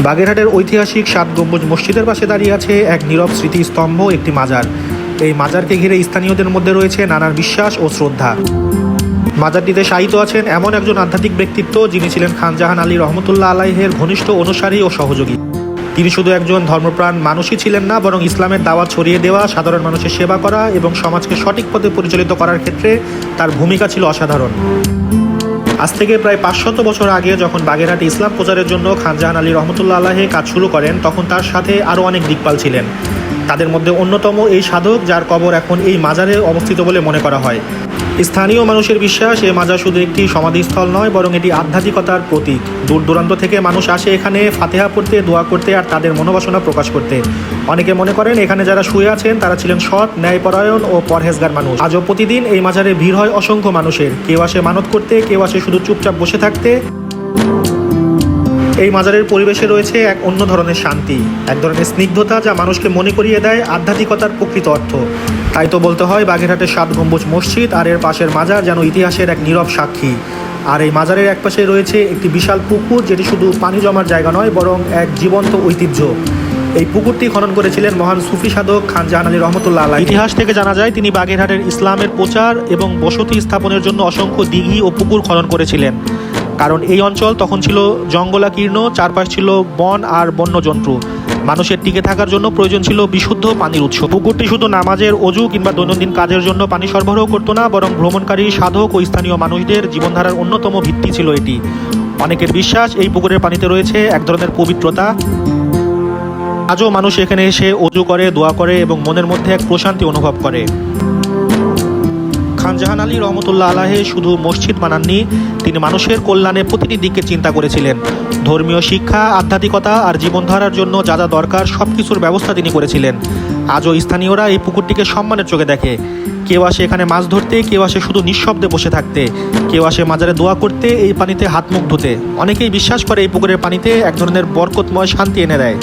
বাগেরহাটের ঐতিহাসিক 7 গম্বুজ মসজিদের পাশে দাঁড়িয়ে আছে এক নীরব স্মৃতিস্তম্ভ, একটি মাজার। এই মাজারকে ঘিরে স্থানীয়দের মধ্যে রয়েছে নানান বিশ্বাস ও শ্রদ্ধা। মাজারটিতে শায়িত আছেন এমন একজন আধ্যাত্মিক ব্যক্তিত্ব যিনি ছিলেন খান জাহান আলী রহমতুল্লাহ আলাইহের ঘনিষ্ঠ অনুসারী ও সহযোগী। তিনি শুধু একজন ধর্মপ্রাণ মানুষই ছিলেন না, বরং ইসলামের দাওয়াত ছড়িয়ে দেওয়া, সাধারণ মানুষের সেবা করা এবং সমাজকে সঠিক পথে পরিচালিত করার ক্ষেত্রে তার ভূমিকা ছিল অসাধারণ। আজ থেকে প্রায় 500 বছর আগে যখন বাগেরহাটে ইসলাম প্রচারের জন্য খান জাহান আলী রহমতুল্লাহ আলাইহে কাজ শুরু করেন, তখন তার সাথে আরও অনেক দিকপাল ছিলেন। তাদের মধ্যে অন্যতম এই সাধক, যার কবর এখন এই মাজারে অবস্থিত বলে মনে করা হয়। স্থানীয় মানুষের বিশ্বাস, এই মাজার শুধু একটি সমাধিস্থল নয়, বরং এটি আধ্যাত্মিকতার প্রতীক। দূর দূরান্ত থেকে মানুষ আসে এখানে ফাতেহা পড়তে, দোয়া করতে আর তাদের মনোবাসনা প্রকাশ করতে। অনেকে মনে করেন এখানে যারা শুয়ে আছেন তারা ছিলেন সৎ, ন্যায়পরায়ণ ও পরহেজগার মানুষ। আজও প্রতিদিন এই মাজারে ভিড় হয় অসংখ্য মানুষের। কেউ আসে মানত করতে, কেউ আসে শুধু চুপচাপ বসে থাকতে। এই মাজারের পরিবেশে রয়েছে এক অন্য ধরনের শান্তি, এক ধরনের স্নিগ্ধতা, যা মানুষকে মনে করিয়ে দেয় আধ্যাত্মিকতার প্রকৃত অর্থ। তাই তো বলতে হয় বাগেরহাটের 7 গম্বুজ মসজিদ আর এর পাশের মাজার যেন ইতিহাসের এক নীরব সাক্ষী। আর এই মাজারের এক পাশে রয়েছে একটি বিশাল পুকুর, যেটি শুধু পানি জমার জায়গা নয়, বরং এক জীবন্ত ঐতিহ্য। এই পুকুরটি খনন করেছিলেন মহান সুফি সাধক খান জাহান আলী রহমতুল্লাহ আলাইহি। ইতিহাস থেকে জানা যায় তিনি বাগেরহাটের ইসলামের প্রচার এবং বসতি স্থাপনের জন্য অসংখ্য দিঘি ও পুকুর খনন করেছিলেন। কারণ এই অঞ্চল তখন ছিল জঙ্গলাকীর্ণ, চারপাশ ছিল বন আর বন্যজন্তু। মানুষের টিকে থাকার জন্য প্রয়োজন ছিল বিশুদ্ধ পানির উৎস। পুকুরটি শুধু নামাজের, অজু কিংবা দৈনন্দিন কাজের জন্য পানি সরবরাহ করতো না, বরং ভ্রমণকারী, সাধক ও স্থানীয় মানুষদের জীবনধারার অন্যতম ভিত্তি ছিল এটি। অনেকের বিশ্বাস এই পুকুরের পানিতে রয়েছে এক ধরনের পবিত্রতা। আজও মানুষ এখানে এসে অজু করে, দোয়া করে এবং মনের মধ্যে এক প্রশান্তি অনুভব করে। খান জাহান আলী রহমতুল্লাহ আলাইহি শুধু মসজিদ বানাননি, তিনি মানুষের কল্যাণে প্রতিটি দিকে চিন্তা করেছিলেন। ধর্মীয় শিক্ষা, আধ্যাত্মিকতা আর জীবনধারার জন্য যা যা দরকার সব কিছুর ব্যবস্থা তিনি করেছিলেন। আজও স্থানীয়রা এই পুকুরটিকে সম্মানের চোখে দেখে। কেউ আসে এখানে মাছ ধরতে, কেউ আসে শুধু নিঃশব্দে বসে থাকতে, কেউ আসে মাজারে দোয়া করতে, এই পানিতে হাত মুখ ধুতে। অনেকেই বিশ্বাস করে এই পুকুরের পানিতে এক ধরনের বরকতময় শান্তি এনে দেয়।